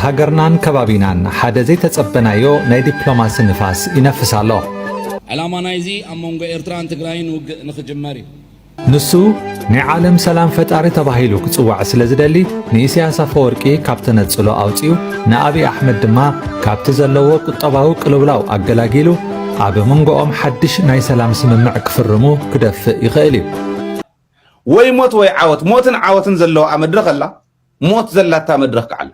ሃገርናን ከባቢናን ሓደ ዘይተጸበናዮ ናይ ዲፕሎማሲ ንፋስ ይነፍስ ኣሎ። ዓላማ ናይዚ ኣብ መንጎ ኤርትራን ትግራይን ውግእ ንኽጅመር እዩ። ንሱ ናይ ዓለም ሰላም ፈጣሪ ተባሂሉ ክጽዋዕ ስለ ዝደሊ ንኢሳያስ አፈወርቂ ካብ ተነጽሎ ኣውፂኡ ንኣብይ ኣሕመድ ድማ ካብቲ ዘለዎ ቁጠባዊ ቅልውላው ኣገላጊሉ ኣብ መንጎኦም ሓድሽ ናይ ሰላም ስምምዕ ክፍርሙ ክደፍእ ይኽእል እዩ። ወይ ሞት ወይ ዓወት ሞትን ዓወትን ዘለዎ ኣብ መድረኽ ኣላ ሞት ዘላታ መድረኽ ከዓላ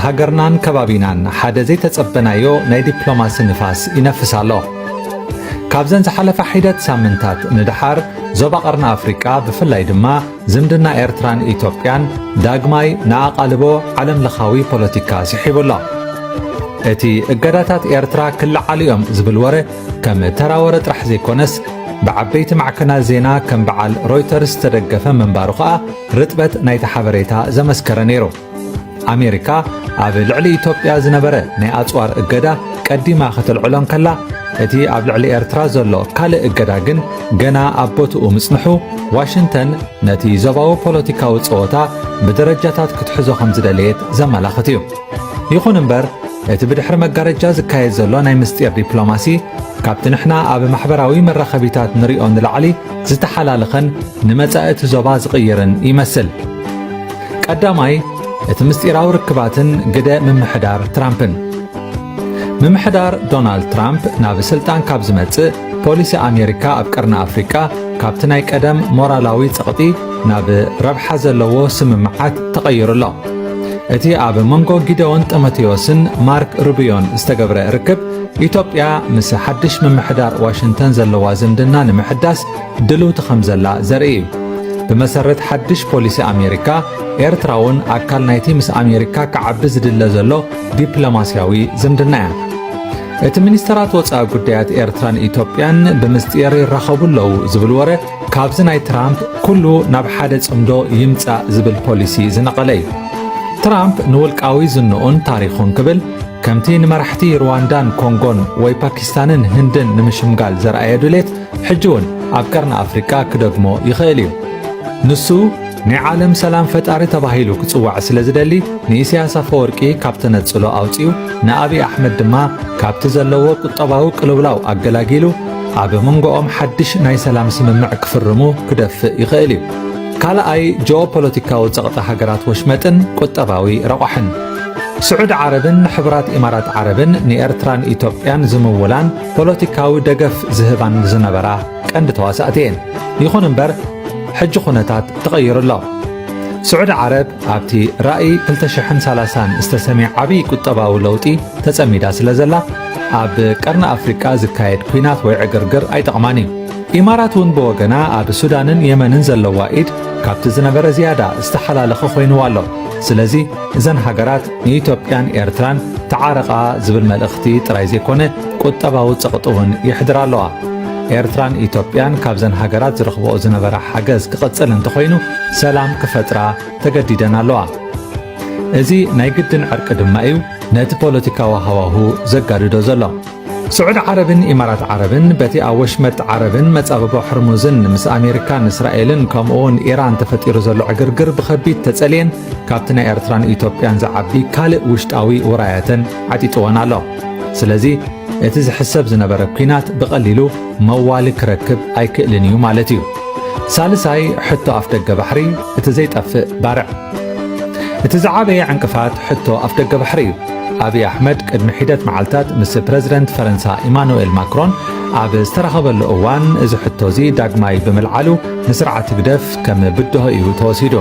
ሃገርናን ከባቢናን ሓደ ዘይተጸበናዮ ናይ ዲፕሎማሲ ንፋስ ይነፍስ ኣሎ። ካብዘን ዝሓለፈ ሒደት ሳምንታት ንድሓር ዞባ ቀርኒ ኣፍሪቃ ብፍላይ ድማ ዝምድና ኤርትራን ኢትዮጵያን ዳግማይ ንኣቓልቦ ዓለም ለኻዊ ፖለቲካ ስሒቡሎ። እቲ እገዳታት ኤርትራ ክለዓሉ እዮም ዝብል ወረ ከም ተራ ወረ ጥራሕ ዘይኮነስ ብዓበይቲ ማዕከናት ዜና ከም በዓል ሮይተርስ ተደገፈ ምንባሩ ኸዓ ርጥበት ናይቲ ሓበሬታ ዘመስከረ ነይሩ። ኣሜሪካ ኣብ ልዕሊ ኢትዮጵያ ዝነበረ ናይ ኣጽዋር እገዳ ቀዲማ ክትልዕሎን ከላ እቲ ኣብ ልዕሊ ኤርትራ ዘሎ ካልእ እገዳ ግን ገና ኣብ ቦትኡ ምጽንሑ ዋሽንተን ነቲ ዞባዊ ፖለቲካዊ ጸወታ ብደረጃታት ክትሕዞ ከም ዝደለየት ዘመላኽት እዩ። ይኹን እምበር እቲ ብድሕሪ መጋረጃ ዝካየድ ዘሎ ናይ ምስጢር ዲፕሎማሲ ካብቲ ንሕና ኣብ ማሕበራዊ መራኸቢታት ንሪኦ ንላዕሊ ዝተሓላለኸን ንመጻእቲ ዞባ ዝቕይርን ይመስል። ቀዳማይ እቲ ምስጢራዊ ርክባትን ግደ ምምሕዳር ትራምፕን ምምሕዳር ዶናልድ ትራምፕ ናብ ስልጣን ካብ ዝመጽእ ፖሊሲ ኣሜሪካ ኣብ ቀርኒ ኣፍሪቃ ካብቲ ናይ ቀደም ሞራላዊ ጸቕጢ ናብ ረብሓ ዘለዎ ስምምዓት ተቐይሩሎ። እቲ ኣብ መንጎ ጊደዎን ጢሞቴዎስን ማርክ ሩቢዮን ዝተገብረ ርክብ ኢትዮጵያ ምስ ሓድሽ ምምሕዳር ዋሽንተን ዘለዋ ዝምድና ንምሕዳስ ድልውቲ ከም ዘላ ዘርኢ እዩ። ብመሰረት ሓድሽ ፖሊሲ ኣሜሪካ ኤርትራውን ኣካል ናይቲ ምስ ኣሜሪካ ክዓቢ ዝድለ ዘሎ ዲፕሎማስያዊ ዝምድና እያ። እቲ ሚኒስትራት ወፃኢ ጉዳያት ኤርትራን ኢትዮጵያን ብምስጢር ይራኸቡ ኣለዉ ዝብል ወረ ካብዚ ናይ ትራምፕ ኩሉ ናብ ሓደ ጽምዶ ይምጻእ ዝብል ፖሊሲ ዝነቐለ እዩ። ትራምፕ ንውልቃዊ ዝንኡን ታሪኹን ክብል ከምቲ ንመራሕቲ ሩዋንዳን ኮንጎን ወይ ፓኪስታንን ህንድን ንምሽምጋል ዘርአየ ድሌት ሕጂ እውን ኣብ ቀርኒ ኣፍሪቃ ክደግሞ ይኽእል እዩ። ንሱ ናይ ዓለም ሰላም ፈጣሪ ተባሂሉ ክጽዋዕ ስለ ዝደሊ ንኢሳያስ አፈወርቂ ካብ ተነጽሎ ኣውፂኡ ንኣብይ ኣሕመድ ድማ ካብቲ ዘለዎ ቁጠባዊ ቅልውላው ኣገላጊሉ ኣብ መንጎኦም ሓድሽ ናይ ሰላም ስምምዕ ክፍርሙ ክደፍእ ይኽእል እዩ። ካልኣይ ጂኦፖለቲካዊ ጸቕጢ ሃገራት ወሽመጥን ቁጠባዊ ረቑሕን ስዑድ ዓረብን ሕቡራት ኢማራት ዓረብን ንኤርትራን ኢትዮጵያን ዝምውላን ፖለቲካዊ ደገፍ ዝህባን ዝነበራ ቀንዲ ተዋሳእቲ እየን። ይኹን እምበር ሕጂ ኩነታት ተቐይሩ ኣሎ። ስዑድ ዓረብ ኣብቲ ራእይ 2030 ዝተሰሚዕ ዓብዪ ቁጠባዊ ለውጢ ተጸሚዳ ስለ ዘላ ኣብ ቀርኒ ኣፍሪቃ ዝካየድ ኩናት ወይ ዕግርግር ኣይጠቕማን እዩ። ኢማራት እውን ብወገና ኣብ ሱዳንን የመንን ዘለዋ ኢድ ካብቲ ዝነበረ ዝያዳ ዝተሓላለኸ ኮይኑዋ ኣሎ። ስለዚ እዘን ሃገራት ንኢትዮጵያን ኤርትራን ተዓረቓ ዝብል መልእኽቲ ጥራይ ዘይኮነ ቁጠባዊ ጸቕጢ እውን ይሕድር ኣለዋ። ኤርትራን ኢትዮጵያን ካብዘን ሃገራት ዝረኽብኦ ዝነበረ ሓገዝ ክቕጽል እንተኾይኑ ሰላም ክፈጥራ ተገዲደን ኣለዋ። እዚ ናይ ግድን ዕርቂ ድማ እዩ ነቲ ፖለቲካዊ ሃዋሁ ዘጋድዶ ዘሎ። ስዑድ ዓረብን ኢማራት ዓረብን በቲ ኣብ ወሽመጥ ዓረብን መጻበቦ ሕርሙዝን ምስ ኣሜሪካን እስራኤልን ከምኡውን ኢራን ተፈጢሩ ዘሎ ዕግርግር ብኸቢድ ተጸልየን ካብቲ ናይ ኤርትራን ኢትዮጵያን ዝዓቢ ካልእ ውሽጣዊ ውራያትን ዓጢጥወን ኣሎ። ስለዚ እቲ ዝሕሰብ ዝነበረ ኩናት ብቐሊሉ መዋሊ ክረክብ ኣይክእልን እዩ ማለት እዩ። ሳልሳይ ሕቶ ኣፍ ደገ ባሕሪ እቲ ዘይጠፍእ ባርዕ እቲ ዝዓበየ ዕንቅፋት ሕቶ ኣፍ ደገ ባሕሪ እዩ። ኣብይ ኣሕመድ ቅድሚ ሒደት መዓልታት ምስ ፕረዚደንት ፈረንሳ ኢማኑኤል ማክሮን ኣብ ዝተረኸበሉ እዋን እዚ ሕቶ እዚ ዳግማይ ብምልዓሉ ንስርዓት ግደፍ ከም ብድሆ እዩ ተወሲዱ።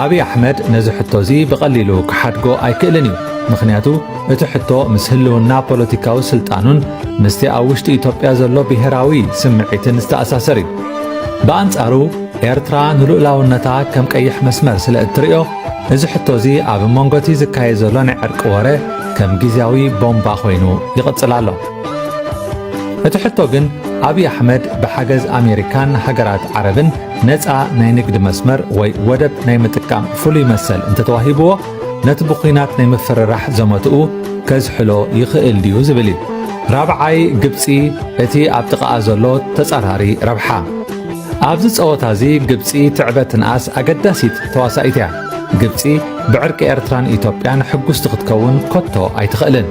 ኣብይ ኣሕመድ ነዚ ሕቶ እዚ ብቐሊሉ ክሓድጎ ኣይክእልን እዩ። ምክንያቱ እቲ ሕቶ ምስ ህልውና ፖለቲካዊ ስልጣኑን ምስቲ ኣብ ውሽጢ ኢትዮጵያ ዘሎ ብሄራዊ ስምዒትን ዝተኣሳሰር እዩ። ብኣንጻሩ ኤርትራ ንልኡላውነታ ከም ቀይሕ መስመር ስለ እትሪኦ እዚ ሕቶ እዚ ኣብ መንጎቲ ዝካየድ ዘሎ ናይ ዕርቂ ወረ ከም ግዝያዊ ቦምባ ኮይኑ ይቕጽል ኣሎ። እቲ ሕቶ ግን ኣብይ ኣሕመድ ብሓገዝ ኣሜሪካን ሃገራት ዓረብን ነፃ ናይ ንግዲ መስመር ወይ ወደብ ናይ ምጥቃም ፍሉይ መሰል እንተተዋሂብዎ ነቲ ብኹናት ናይ ምፍርራሕ ዘመትኡ ከዝሕሎ ይኽእል ድዩ ዝብል እዩ። ራብዓይ ግብፂ እቲ ኣብ ጥቓኣ ዘሎ ተጻራሪ ረብሓ ኣብዚ ጸወታ እዚ ግብጺ ትዕበት ንኣስ ኣገዳሲት ተዋሳኢት እያ። ግብጺ ብዕርቂ ኤርትራን ኢትዮጵያን ሕጉስቲ ክትከውን ኮቶ ኣይትኽእልን።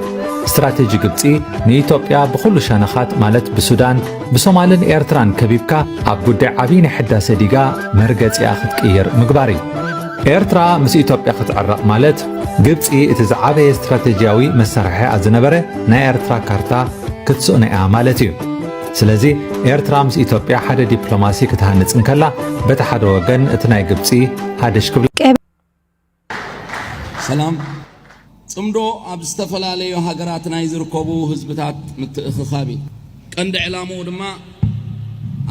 استراتيجي ግብጺ ንኢትዮጵያ ብኹሉ ሸነኻት ማለት ብሱዳን ብሶማልን ኤርትራን ከቢብካ ኣብ ጉዳይ ዓቢይ ናይ ሕዳሴ ዲጋ መርገጺያ ክትቅይር ምግባር እዩ። ኤርትራ ምስ ኢትዮጵያ ክትዕረቕ ማለት ግብጺ እቲ ዝዓበየ ስትራቴጂያዊ መሳርሒ ዝነበረ ናይ ኤርትራ ካርታ ክትስእነ እያ ማለት እዩ። ስለዚ ኤርትራ ምስ ኢትዮጵያ ሓደ ዲፕሎማሲ ክትሃንጽ እንከላ በቲ ሓደ ወገን እቲ ናይ ግብጺ ሓደሽ ክብል ሰላም ጽምዶ ኣብ ዝተፈላለዩ ሃገራት ናይ ዝርከቡ ህዝብታት ምትእኽኻቢ ቀንዲ ዕላምኡ ድማ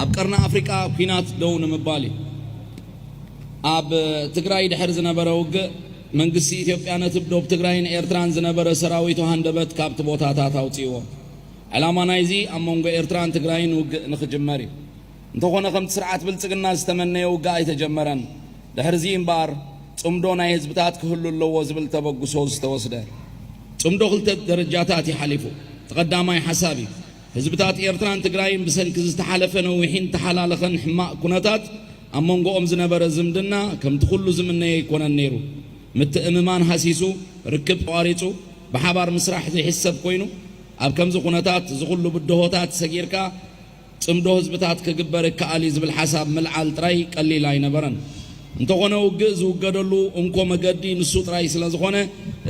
ኣብ ቀርኒ ኣፍሪቃ ኩናት ደው ንምባል ኣብ ትግራይ ድሕር ዝነበረ ውግእ መንግስቲ ኢትዮጵያ ነቲ ብዶብ ትግራይን ኤርትራን ዝነበረ ሰራዊቱ ሃንደበት ካብቲ ቦታታት ኣውፂዎ ዕላማ ናይዚ ኣብ መንጎ ኤርትራን ትግራይን ውግእ ንኽጅመር እዩ እንተኾነ ከምቲ ስርዓት ብልጽግና ዝተመነየ ውግእ ኣይተጀመረን ድሕርዚ እምበር ጽምዶ ናይ ህዝብታት ክህሉ ኣለዎ ዝብል ተበግሶ ዝተወስደ ጽምዶ ክልተ ደረጃታት ይሓሊፉ ተቐዳማይ ሓሳብ እዩ ህዝብታት ኤርትራን ትግራይን ብሰንኪ ዝተሓለፈ ነዊሕን ተሓላለኸን ሕማቕ ኩነታት ኣብ መንጎኦም ዝነበረ ዝምድና ከምቲ ኩሉ ዝምነየ ይኮነን ነይሩ ምትእምማን ሃሲሱ ርክብ ተቋሪጹ ብሓባር ምስራሕ ዘይሕሰብ ኮይኑ ኣብ ከምዚ ኩነታት ዝኹሉ ብድሆታት ሰጊርካ ጽምዶ ህዝብታት ክግበር ይከኣል ዝብል ሓሳብ ምልዓል ጥራይ ቀሊል ኣይነበረን እንተኾነ ውግእ ዝውገደሉ እንኮ መገዲ ንሱ ጥራይ ስለ ዝኾነ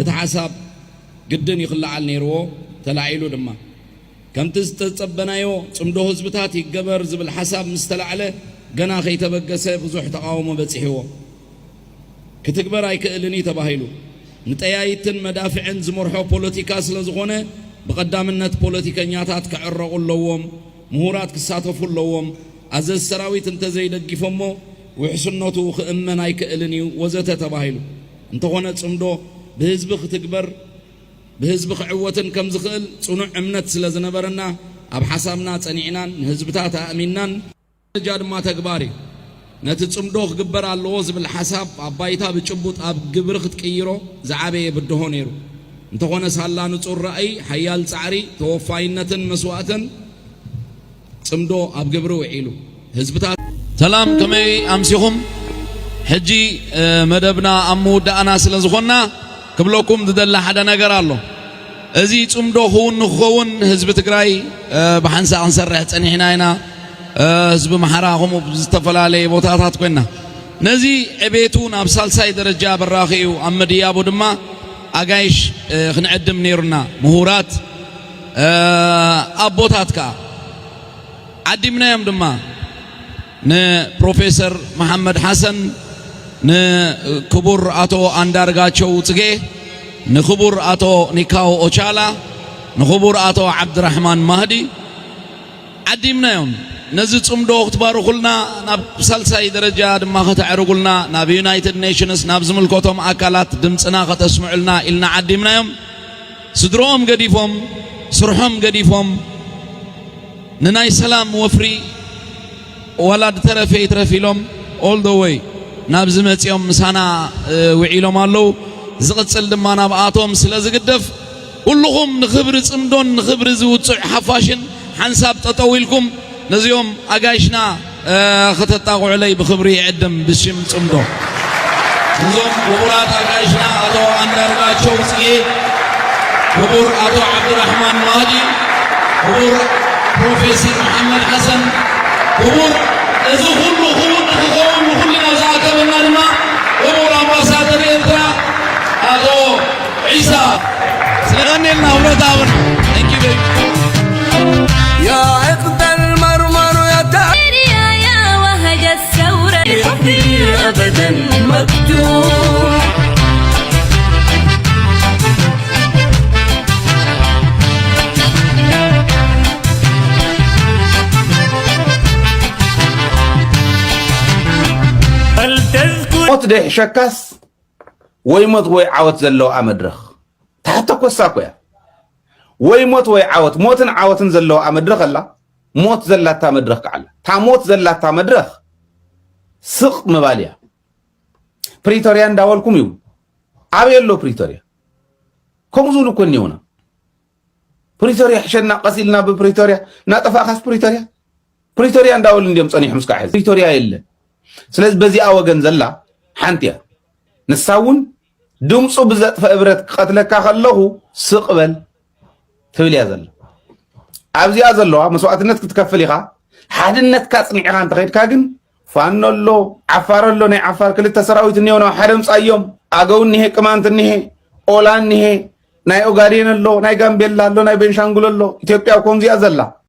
እቲ ሓሳብ ግድን ይኽልዓል ነይርዎ ተላዒሉ ድማ ከምቲ ዝተጸበናዮ ጽምዶ ህዝብታት ይገበር ዝብል ሓሳብ ምስ ተላዕለ ገና ከይተበገሰ ብዙሕ ተቃውሞ በፂሕዎ ክትግበር ኣይክእልኒ ተባሂሉ ንጠያይትን መዳፍዕን ዝመርሖ ፖለቲካ ስለ ዝኾነ ብቐዳምነት ፖለቲከኛታት ክዕረቑ ኣለዎም ምሁራት ክሳተፉ ኣለዎም ኣዘዝ ሰራዊት እንተዘይደጊፎሞ ውሕስነቱ ክእመን ኣይክእልን እዩ ወዘተ ተባሂሉ እንተኾነ ጽምዶ ብህዝቢ ክትግበር ብህዝቢ ክዕወትን ከም ዝኽእል ጽኑዕ እምነት ስለ ዝነበረና ኣብ ሓሳብና ጸኒዕናን ንህዝብታት ኣእሚናን ደረጃ ድማ ተግባር እዩ ነቲ ጽምዶ ክግበር ኣለዎ ዝብል ሓሳብ ኣብ ባይታ ብጭቡጥ ኣብ ግብሪ ክትቅይሮ ዝዓበየ ብድሆ ነይሩ እንተኾነ ሳላ ንጹር ረኣይ ሓያል ጻዕሪ ተወፋይነትን መስዋዕትን ጽምዶ ኣብ ግብሪ ውዒሉ ህዝብታት ሰላም ከመይ ኣምሲኹም ሕጂ መደብና ኣብ ምውዳእና ስለ ዝኾንና ክብለኩም ዝደሊ ሓደ ነገር ኣሎ እዚ ጽምዶ ክውን ንኽኸውን ህዝቢ ትግራይ ብሓንሳቕ ክንሰርሕ ጸኒሕና ኢና ህዝቢ መሓራ ከምኡ ዝተፈላለየ ቦታታት ኮይና ነዚ ዕቤቱ ናብ ሳልሳይ ደረጃ በራኺኡ ኣብ መድያቡ ድማ ኣጋይሽ ክንዕድም ነይሩና ምሁራት ኣቦታት ከዓ ዓዲምናዮም ድማ ንፕሮፌሰር መሐመድ ሐሰን ንክቡር አቶ አንዳርጋቸው ጽጌ ንክቡር አቶ ኒካው ኦቻላ ንክቡር አቶ ዓብድራህማን ማህዲ ዓዲምናዮም ነዚ ጽምዶ ክትባርኹልና ናብ ሳልሳይ ደረጃ ድማ ከተዕርጉልና ናብ ዩናይትድ ኔሽንስ ናብ ዝምልከቶም ኣካላት ድምፅና ከተስምዑልና ኢልና ዓዲምናዮም ስድሮኦም ገዲፎም ስርሖም ገዲፎም ንናይ ሰላም ወፍሪ ወላድ ተረፈ ይትረፊሎም all the way ናብ ዝመጽኦም ምሳና ውዒሎም ኣለው ዝቕጽል ድማ ናብ ኣቶም ስለ ዝግደፍ ኩልኹም ንኽብሪ ጽምዶን ንኽብሪ ዝውፅዕ ሓፋሽን ሓንሳብ ጠጠው ኢልኩም ነዚኦም ኣጋይሽና ከተጣቕዑለይ ብኽብሪ ይዕድም ብሽም ጽምዶ እዞም ክቡራት ኣጋይሽና ኣቶ አንዳርጋቸው ጽጌ ክቡር ኣቶ ዓብድራህማን ማህዲ ክቡር ፕሮፌሰር መሐመድ ሐሰን ክቡር እዚ ሁሉ ክውን ንኽኸውን ንኹልና ዝኣከበና ድማ ክቡር ኣምባሳደር ኤርትራ ኣቶ ዒሳ ስለቀኒልና ህብረታውን ንኪበ يا عقد المرمر يا وهج الثورة حبي أبدا مكتوب موت ده شكاس ويموت ويعوت زلو أمدرخ تحت كوساكويا ويموت ويعوت موتن عوتن زلو أمدرخ الله موت زلات أمدرخ على تا موت زلات أمدرخ سق مباليا بريتوريان داولكم يو عبيلو بريتوريا كم زولو كن يونا بريتوريا حشنا قسيلنا ببريتوريا ناتفا خاص بريتوريا ፕሪቶሪያ እንዳውል እንዲም ጸኒሕ ምስካ ሕዝ ፕሪቶሪያ የለ ስለዚህ በዚኣ ወገን ዘላ ሓንቲያ ንሳውን ድምፁ ብዘጥፈ እብረት ክቀትለካ ከለኹ ስቕበል ትብል እያ ዘላ ኣብዚኣ ዘለዋ መስዋዕትነት ክትከፍል ኢኻ ሓድነትካ ፅኒዕኻ እንተኸይድካ ግን ፋኖ ኣሎ ዓፋር ኣሎ ናይ ዓፋር ክልተ ሰራዊት እኒሄው ናብ ሓደ ምፃዮም ኣገው እኒሄ ቅማንት እኒሄ ኦላ እኒሄ ናይ ኦጋዴን ኣሎ ናይ ጋምቤላ ኣሎ ናይ ቤንሻንጉል ኣሎ ኢትዮጵያ ከምዚኣ ዘላ